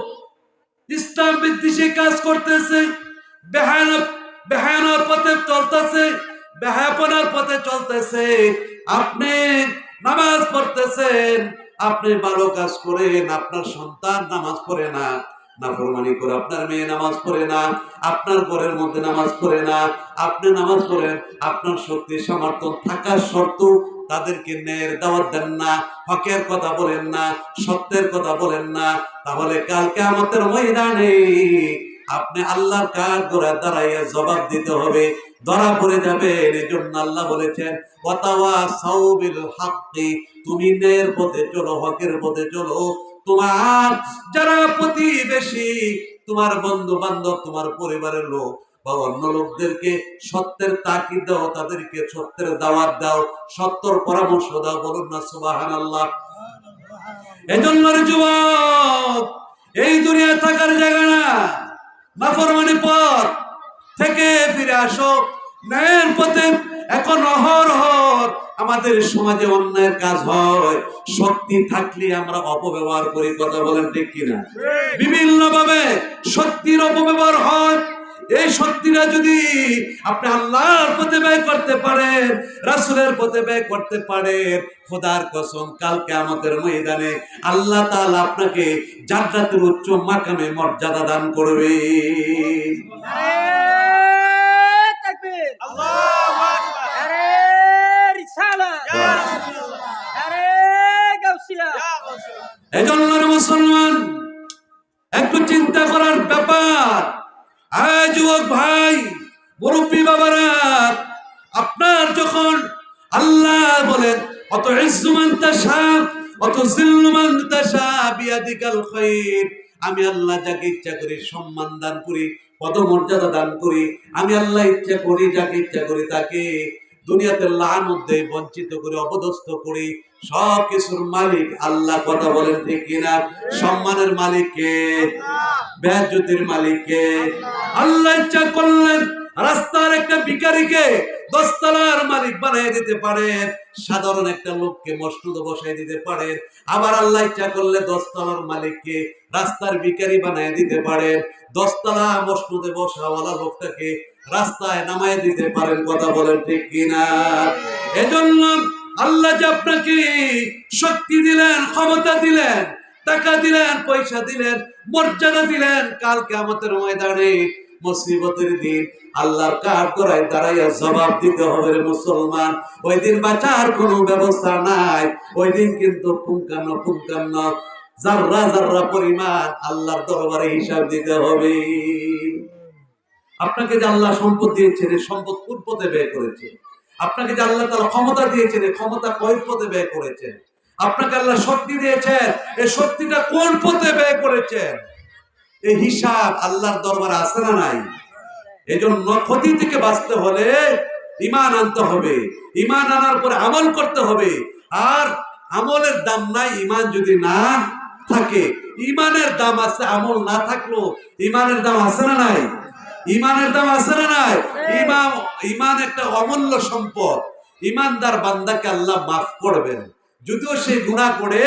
ইসলাম বিদ্বেষী কাজ করতেছে, বেহায়ার পথে চলতেছে, বেহায়াপনার পথে চলতেছে, আপনি নামাজ পড়তেছেন, আপনি ভালো কাজ করেন, আপনার সন্তান নামাজ পড়ে না, নাফরমানি করে আপনার মেয়ে নামাজ পড়ে না, আপনার ঘরের মধ্যে নামাজ পড়ে না, আপনি নামাজ পড়েন, আপনার শক্তি সামর্থ্য থাকার শর্ত তাদেরকে ন্যায়ের দাওয়াত দেন না, হকের কথা বলেন না, সত্যের কথা বলেন না, তাহলে কাল কিয়ামতের ময়দানে আপনি আল্লাহর কাঠগড়ায় দাঁড়াইয়া জবাব দিতে হবে, ধরা পড়ে যাবেন। এজন্য আল্লাহ বলেছেন ওয়াতাওয়াসাউ বিল হাক্কি, তুমি ন্যায়ের পথে চলো, হকের পথে চলো। তোমার যারা প্রতিবেশী, তোমার বন্ধু বান্ধব, তোমার পরিবারের লোক বা অন্য লোকদেরকে সত্যের তাকিদ দাও, তাদেরকে সত্যের দাওয়াত দাও, সত্যের পরামর্শ দাও। বলুন না সুবহানাল্লাহ। এজন্য যুবক, এই দুনিয়ায় থাকার জায়গা না, নাফরমানি পথ থেকে ফিরে আসো ন্যায়ের পথে। এখন অহরহ আমাদের সমাজে অন্যায়ের কাজ হয়, শক্তি থাকলে আমরা অপব্যবহার করি। কথা বলেন ঠিক কিনা? বিভিন্ন ভাবে শক্তির অপব্যবহার হয়। এই শক্তিটা যদি আপনি আল্লাহর পথে ব্যয় করতে পারেন, রাসূলের পথে ব্যয় করতে পারেন, খোদার কসম কাল কিয়ামতের ময়দানে আল্লাহ তাআলা আপনাকে জান্নাতের উচ্চ মাকামে মর্যাদা দান করবে। আল্লাহু আকবার। আরে রিসালাত, ইয়া রাসূলুল্লাহ, আরে গাউসিয়া, ইয়া গাউসিয়া। এজন্য মুসলমান একটু চিন্তা করার ব্যাপার। যুবক ভাই, মুরব্বী বাবারা, আপনার যখন আল্লাহ বলেন অত ইজ্জু মান তাশা অত জিল্লু মান তাশা বিয়াদিকাল খায়র, আমি আল্লাহ যাকে ইচ্ছা করি সম্মান দান করি, পদমর্যাদা দান করি। আমি আল্লাহ ইচ্ছা করি যাকে ইচ্ছা করি তাকে দুনিয়াতে লানত দেই, বঞ্চিত করে অপদস্থ করি। সব কিছুর মালিক আল্লাহ। কথা বলেন ঠিক কিনা? সম্মানের মালিক কে? বেজ্জতির মালিক কে? আল্লাহ ইচ্ছা করলেন রাস্তার একটা ভিখারিকে 10 তলার মালিক বানিয়ে দিতে পারেন, সাধারণ একটা লোককে মসনদে বসাই দিতে পারেন। আবার আল্লাহ ইচ্ছা করলে 10 তলার মালিককে রাস্তার ভিখারি বানিয়ে দিতে পারেন, 10 তলা মসনদে বসাওয়ালা লোকটাকে রাস্তায় নামায় দিতে পারেন। কথা বলেন ঠিক কিনা? এজন্য আল্লাহ যে আপনাকে শক্তি দিলেন, ক্ষমতা দিলেন, টাকা দিলেন, পয়সা দিলেন, মর্যাদা দিলেন, কাল কিয়ামতের ময়দানে মুসিবতের দিন আল্লাহর কাঠগড়ায় দাঁড়াইয়া জবাব দিতে হবে রে মুসলমান। ওই দিন বাঁচার কোনো ব্যবস্থা নাই। ওই দিন কিন্তু পুঙ্খান্ন জাররা জাররা পরিমাণ আল্লাহর দরবারে হিসাব দিতে হবে। আপনাকে যে আল্লাহ সম্পদ দিয়েছেন, এই সম্পদ কোন পথে ব্যয় করেছে? আপনাকে যে আল্লাহ তাআলা ক্ষমতা দিয়েছেন, এই ক্ষমতা কয় পথে ব্যয় করেছেন? আপনাকে আল্লাহ শক্তি দিয়েছেন, এই শক্তিটা কোন পথে ব্যয় করেছেন? এই হিসাব আল্লাহর দরবারে আছে না নাই? এজন্য ক্ষতি থেকে বাঁচতে হলে ঈমান আনতে হবে, ঈমান আনার পরে আমল করতে হবে। আর আমলের দাম নাই ঈমান যদি না থাকে। ঈমানের দাম আছে, আমল না থাকলেও ঈমানের দাম আছে না নাই? ঈমানের দাম আছে না নাই? ঈমান একটা অমূল্য সম্পদ। ঈমানদার বান্দাকে আল্লাহ মাফ করবেন, যদিও সে গুনাহ করে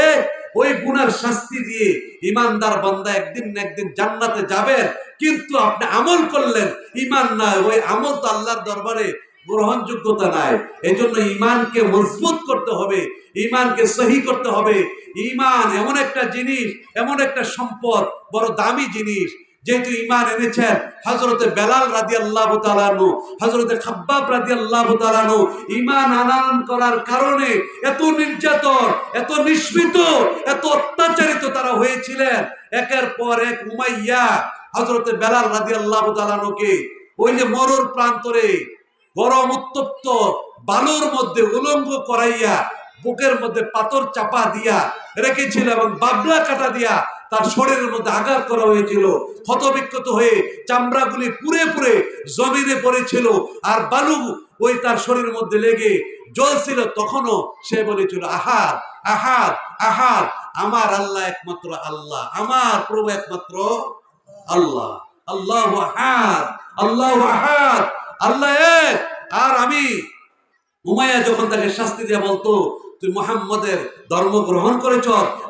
ওই গুনার শাস্তি দিয়ে ঈমানদার বান্দা একদিন না একদিন জান্নাতে যাবেন। কিন্তু আপনি আমল করলেন, ঈমান নাই, ওই আমল তো আল্লাহর দরবারে গ্রহণযোগ্যতা নাই। এজন্য ঈমানকে মজবুত করতে হবে, ঈমানকে সহি করতে হবে। ঈমান এমন একটা জিনিস, এমন একটা সম্পদ, বড় দামি জিনিস। যেহেতু ঈমান এনেছেন হযরতে বেলাল রাদিয়াল্লাহু তাআলা আনহু, হযরতে খাব্বাব রাদিয়াল্লাহু তাআলা আনহু, ঈমান আনয়ন করার কারণে এত নির্যাতন, এত নিষ্পীড়িত, এত অত্যাচারিত তারা হয়েছিলেন। একের পর এক উমাইয়া হযরতে বেলাল রাদিয়াল্লাহু তাআলা আনহুকে ওই যে মরুর প্রান্তরে গরম উত্তপ্ত বালুর মধ্যে উলঙ্গ করাইয়া বুকের মধ্যে পাথর চাপা দিয়া রেখেছিল এবং বাবলা কাটা দিয়া তার শরীরের মধ্যে আঘাত করা হয়েছিল। ক্ষতবিক্ষত হয়ে চামড়াগুলি পুড়ে পুড়ে জমিনে পড়েছিল, আর বালু ওই তার শরীরের মধ্যে লেগে জ্বলছিল। তখনও সে বলেছিল, আহার আহার আহার, আমার আল্লাহ একমাত্র আল্লাহ, আমার প্রভু একমাত্র আল্লাহ। আল্লাহু আহাদ, আল্লাহু আহাদ, আল্লাহ এক। আর আমি উমাইয়া যখন তাকে শাস্তি দিয়ে বলতো, তুই মুহাম্মদের ধর্ম গ্রহণ করেছ,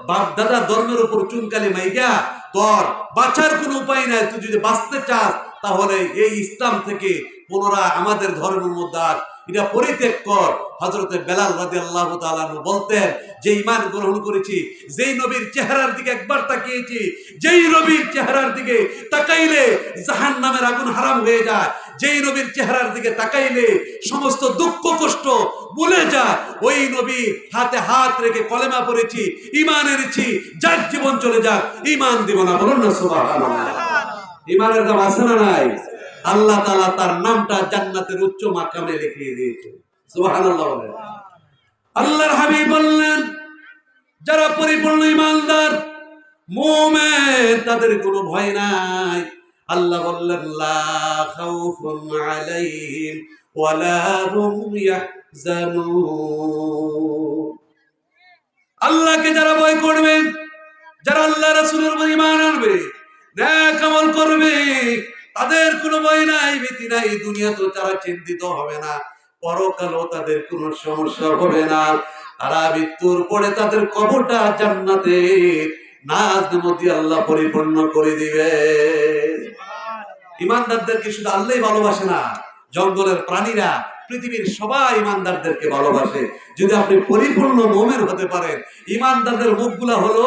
বাপ দাদা ধর্মের উপর চুনকালি মাইগা, তোর বাঁচার কোনো উপায় নাই। তুই যদি বাঁচতে চাস তাহলে এই ইসলাম থেকে পুনরায় আমাদের ধর্মের মধ্যে আস, এটা পরিত্যাগ কর। হযরতে বেলাল রাদিয়াল্লাহু তাআলা আনহু বলতেন, যে ঈমান গ্রহণ করেছি, যেই নবীর চেহারার দিকে একবার তাকিয়েছি, যেই নবীর চেহারার দিকে তাকাইলে জাহান্নামের আগুন হারাম হয়ে যায়, যেই নবীর চেহারার দিকে তাকাইলে সমস্ত দুঃখ কষ্ট ভুলে যায়, ওই নবী হাতে হাত রেখে কলেমা পড়েছি, ঈমান এনেছি, যার জীবন চলে যাক ঈমান দিব না। বলুন না সুবহানাল্লাহ। ঈমানের দাম আছে না নাই? আল্লাহ তাআলা তার নামটা জান্নাতের উচ্চ মাকামে লিখিয়ে দিয়েছে। সুবহানাল্লাহ বলেন। আল্লাহর হাবিব বললেন, যারা পরিপূর্ণ ঈমানদার মুমিন তাদের কোনো ভয় নাই। আল্লাহ বললেন, লা খাউফুন আলাইহিম ওয়ালা হুম ইয়াহজানুন। আল্লাহকে যারা ভয় করবে, যারা আল্লাহ রাসূলের উপর ঈমান আনবে, নেক আমল করবে, তাদের কোনো ভয় নাই, ভীতি নাই। দুনিয়াতেও তারা চিন্তিত হবে না, পরকালেও তাদের কোনো সমস্যা হবে না। তারা মৃত্যুর পরে তাদের কবরটা জান্নাতে নাজের মধ্যে আল্লাহ পরিপূর্ণ করে দিবে। ঈমানদারদেরকে শুধু আল্লাহই ভালোবাসে না, জঙ্গলের প্রাণীরা, পৃথিবীর সবাই ঈমানদারদেরকে ভালোবাসে। যদি আপনি পরিপূর্ণ মুমিন হতে পারেন। ঈমানদারদের মুখগুলা হলো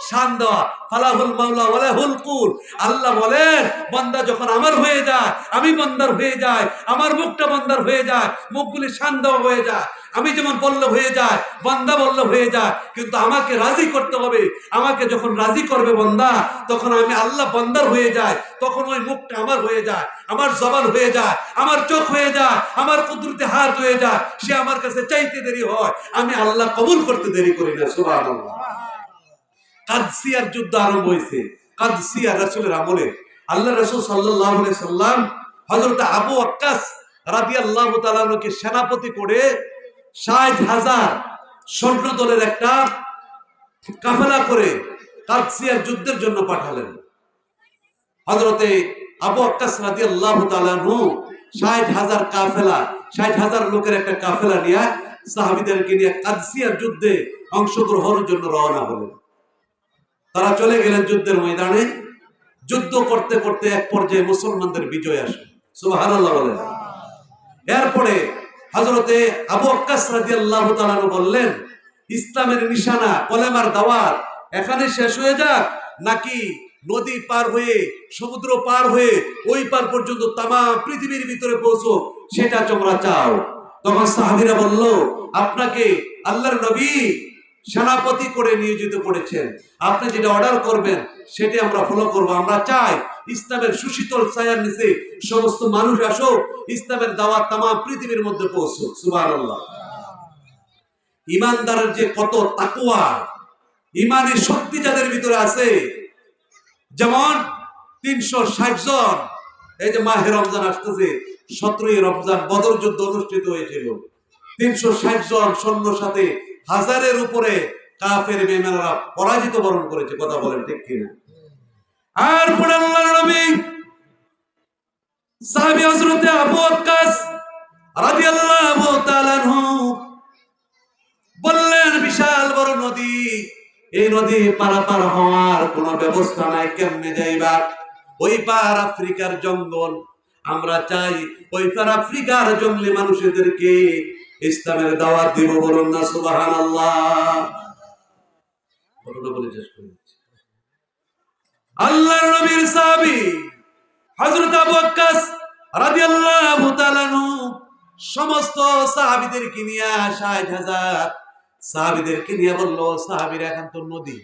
শান দেওয়া, ফালাহুল মাওলা ওয়ালাহুল কুল। আল্লাহ বলেন বান্দা যখন আমার হয়ে যায়, আমি বান্দার হয়ে যায়, আমার মুখটা বান্দার হয়ে যায়, মুখগুলি শান দেওয়া হয়ে যায়। আমি যেমন বললে হয়ে যায়, বান্দা বললে হয়ে যায়, কিন্তু আমাকে রাজি করতে হবে। আমাকে যখন রাজি করবে বান্দা, তখন আমি আল্লাহ বান্দার হয়ে যায়, তখন ওই মুখটা আমার হয়ে যায়, আমার জবান হয়ে যায়, আমার চোখ হয়ে যায়, আমার কুদরতে হাত হয়ে যায়। সে আমার কাছে চাইতে দেরি হয়, আমি আল্লাহ কবুল করতে দেরি করি না। সুবহানাল্লাহ। কাদসিয়ার যুদ্ধ আরম্ভ হয়েছে, কাদসিয়া রাসূলের আমলে। আল্লাহ রাসূল সাল্লাল্লাহু আলাইহি সাল্লাম হযরত আবু ওয়াক্কাস রাদিয়াল্লাহু তাআলা কে সেনাপতি করে ৬০,০০০ সৈন্য দলের একটা কাফেলা করে কাদসিয়ার যুদ্ধের জন্য পাঠালেন। হযরতে আবু ওয়াক্কাস রাদিয়াল্লাহু তাআলা আনহু ৬০,০০০ কাফেলা, ৬০,০০০ লোকের একটা কাফেলা নিয়ে সাহাবীদেরকে নিয়ে কাদসিয়ার যুদ্ধে অংশগ্রহণের জন্য রওনা হলেন। তারা চলে গেলেন যুদ্ধের ময়দানে। যুদ্ধ করতে করতে এক পর্যায়ে মুসলমানদের বিজয় আসে। সুবহানাল্লাহ বলেন। এরপরে হযরতে আবু ওয়াক্কাস রাদিয়াল্লাহু তাআলা বললেন, ইসলামের নিশানা কলেমার দাওয়াত এখানে শেষ হয়ে যাক, নাকি নদী পার হয়ে, সমুদ্র পার হয়ে ওই পার পর্যন্ত তামাম পৃথিবীর ভিতরে পৌঁছো, সেটা তোমরা চাও? তখন সাহাবীরা বলল, আপনাকে আল্লাহর নবী সেনাপতি করে নিয়োজিত করেছেন, আপনি যেটা অর্ডার করবেন সেটা আমরা ফলো করব। আমরা চাই ইসলামের সুশীতল ছায়ার নিচে সমস্ত মানুষ আসো, ইসলামের দাওয়াত তামাম পৃথিবীর মধ্যে পৌঁছো। সুবহানাল্লাহ। ঈমানদারের যে কত তাকওয়া, ঈমানের শক্তি যাদের ভিতরে আছে, যেমন ৩৬০ জন, এই যে মাহে রমজান আসতেছে, ১৭ই রমজান বদর যুদ্ধ অনুষ্ঠিত হয়েছিল। ৩৬০ জন সৈন্যর সাথে ১,০০০-এর উপরে কাফের বেঈমানরা পরাজিত বরণ করেছে। কথা বলেন ঠিক কিনা? আর পরে আল্লাহর নবী সাহাবী হযরতে আবু ওয়াক্কাস রাদিয়াল্লাহু তাআলা আনহু বললেন, বিশাল বড় নদী, এই নদী পারাপার হওয়ার কোনো ব্যবস্থা নাই, কেমনে যাইবা? ওই পার আফ্রিকার জঙ্গল, আমরা চাই ওই পার আফ্রিকার জঙ্গলি মানুষদেরকে ইসলামের দাওয়াত দিব। বলুন না সুবহানাল্লাহ। ঘটনা বলে শেষ করে দিচ্ছি। আল্লাহর নবীর সাহাবী হযরত আবু ওয়াক্কাস রাদিয়াল্লাহু তাআলা আনহু সমস্ত সাহাবীদেরকে নিয়ে ৬০,০০০ সাহাবীদেরকে নিয়ে বলল, সাহাবীরা এখন তো নদী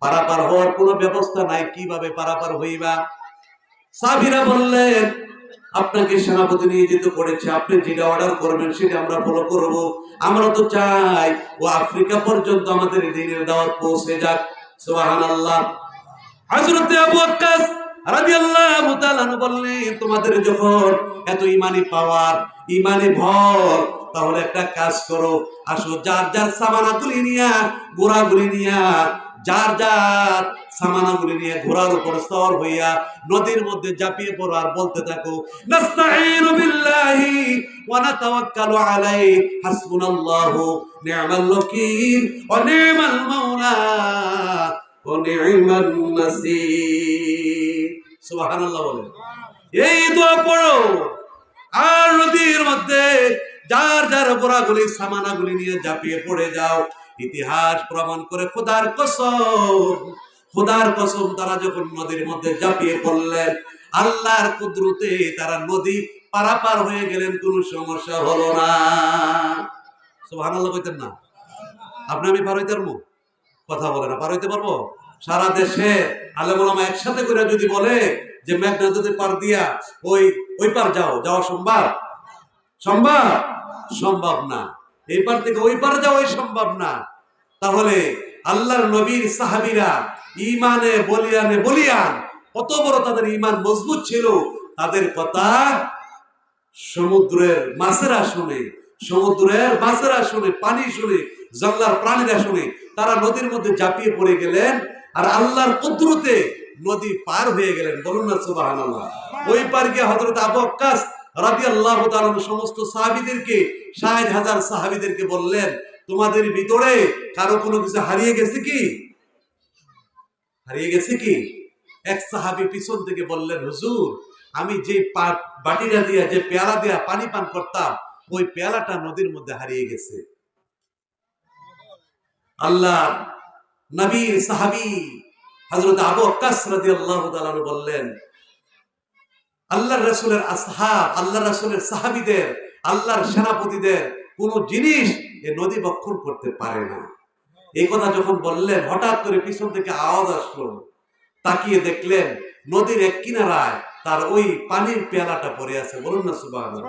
পারাপার হওয়ার কোনো ব্যবস্থা নাই, কিভাবে পারাপার হইবা? সাহাবীরা বললেন, আপনাকে সেনাপতি নিয়োজিত করেছে, আপনি যেটা অর্ডার করবেন সেটা আমরা ফলো করব। আমরা তো চাই ও আফ্রিকা পর্যন্ত আমাদের দ্বীনের দাওয়াত পৌঁছে যাক। সুবহানাল্লাহ। হযরত আবু ওয়াক্কাস রাদিয়াল্লাহু তাআলা বললেন, তোমাদের যখন এত ঈমানি পাওয়ার, ঈমানে ভর, তাহলে একটা কাজ করো, আসো যার যার সামানাগুলি নিয়া, ঘোড়াগুলি নিয়া, যার যার সামানাগুলি নিয়ে ঘোড়ার উপর সওয়ার হইয়া নদীর মধ্যে ঝাঁপিয়ে পড়ো আর বলতে থাকো, নাস্তাঈনু বিল্লাহি ওয়া নাতাওয়াক্কালু আলাইহি হাসবুনাল্লাহু নি'মাল ওয়াকিল ওয়া নি'মাল মাওলা ওয়া নি'মান নাসীর। সুবহানাল্লাহ বলেন। এই দোয়া পড়ো আর নদীর মধ্যে যার যার ঘোড়াগুলি সামানাগুলি নিয়ে ঝাঁপিয়ে পড়ে যাও। ইতিহাস প্রমাণ করে, খোদার কসম, খোদার কসম, তারা যখন নদীর মধ্যে ঝাঁপিয়ে পড়লেন, আল্লাহর কুদরতে তারা নদী পারাপার হয়ে গেলেন, কোনো সমস্যা হলো না। সুবহানাল্লাহ কইতেন না? আপনি আমি পার হইতে পারবো? কথা বলে না, পার হইতে পারবো? সারা দেশে আলেম ওলামা একসাথে করে যদি বলে যে মেঘনা নদী পার দিয়া ওই পার যাও, যাওয়া সম্ভব? সম্ভব? সম্ভব না। এই পার থেকে ওই পার যাওয়াই সম্ভব না। তাহলে আল্লাহর নবীর সাহাবীরা ঈমানে বলিয়ান, কত বড় তাদের ঈমান মজবুত ছিল, তাদের কথা সমুদ্রের মাছেরা শুনে, সমুদ্রের মাছেরা শুনে, পানি শুনে, জঙ্গলার প্রাণীরা শুনে, তারা নদীর মধ্যে ঝাঁপিয়ে পড়ে গেলেন আর আল্লাহর কুদরতে নদী পার হয়ে গেলেন। বলুন না সুবহানাল্লাহ। ওই পার গিয়ে হযরত আবু ওয়াক্কাস রাদিয়াল্লাহু তাআলা সমস্ত সাহাবীদেরকে, ৬০,০০০ সাহাবীদেরকে বললেন, তোমাদের ভিতরে কারো কোনো কিছু হারিয়ে গেছে কি? হারিয়ে গেছে কি? এক সাহাবী পিছন থেকে বললেন, হুজুর, আমি যে বাটিটা দিয়া, যে পেয়ালা দিয়া পানি পান করতাম, ওই পেয়ালাটা নদীর মধ্যে হারিয়ে গেছে। আল্লাহ নবীর সাহাবী হযরত আবু ওয়াক্কাস রাদিয়াল্লাহু তাআলা বললেন, আল্লাহর রাসূলের আসহাব, আল্লাহর রাসূলের সাহাবীদের, আল্লাহর সেনাপতিদের কোন জিনিস এই নদী বক্ষণ করতে পারে না। এই কথা যখন বললেন, হঠাৎ করে পিছন থেকে আওয়াজ আসলো। তাকিয়ে দেখলেন নদীর এক কিনারায় তার ওই পানির পেয়ালাটা পড়ে আছে। বলুন না সুবহানাল্লাহ।